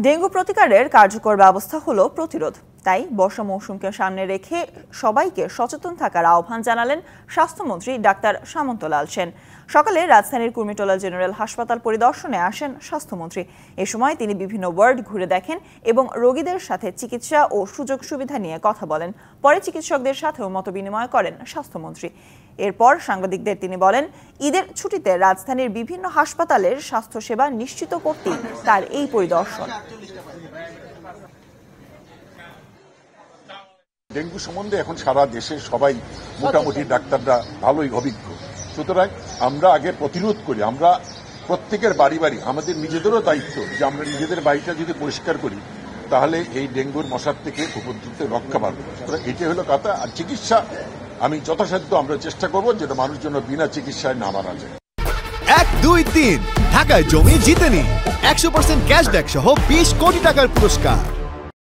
Dengue প্রতিকারের কার্যকর ব্যবস্থা হলো প্রতিরোধ। তাই বর্ষা মৌসুমকে সামনে রেখে সবাইকে সচেতন থাকার আহ্বান জানালেন স্বাস্থ্যমন্ত্রী ডাক্তার সামন্তলাল সেন। সকালে রাজধানীর কুর্মিটোলা জেনারেল হাসপাতাল পরিদর্শনে আসেন স্বাস্থ্যমন্ত্রী। এ সময় তিনি বিভিন্ন ওয়ার্ড ঘুরে দেখেন এবং রোগীদের সাথে চিকিৎসা ও সুযোগ সুবিধা নিয়ে কথা বলেন। পরে চিকিৎসকদের সাথেও মতবিনিময় করেন স্বাস্থ্যমন্ত্রী। এরপর সাংবাদিকদের তিনি বলেন, ঈদের ছুটিতে রাজধানীর বিভিন্ন হাসপাতালের স্বাস্থ্যসেবা নিশ্চিত করতেই তার এই পরিদর্শন। ডেঙ্গু সম্বন্ধে এখন সারা দেশে সবাই মোটামুটি ডাক্তাররা ভালোই অভিজ্ঞ। সুতরাং আমরা আগে প্রতিরোধ করি। আমরা প্রত্যেকের বাড়ি বাড়ি আমাদের নিজেদেরও দায়িত্ব যে আমরা নিজেদের বাড়িটা যদি পরিষ্কার করি তাহলে এই ডেঙ্গুর মশার থেকে উপদ্রুত রক্ষা পাবো। সুতরাং এটাই হলো কথা। আর চিকিৎসা আমি যথাসাধ্য আমরা চেষ্টা করবো যেটা মানুষ জন্য বিনা চিকিৎসায় না মারা যায়। 1, 2, 3 ঢাকায় জমি জিতে নিন 100% ক্যাশব্যাক সহ 20 কোটি টাকার পুরস্কার।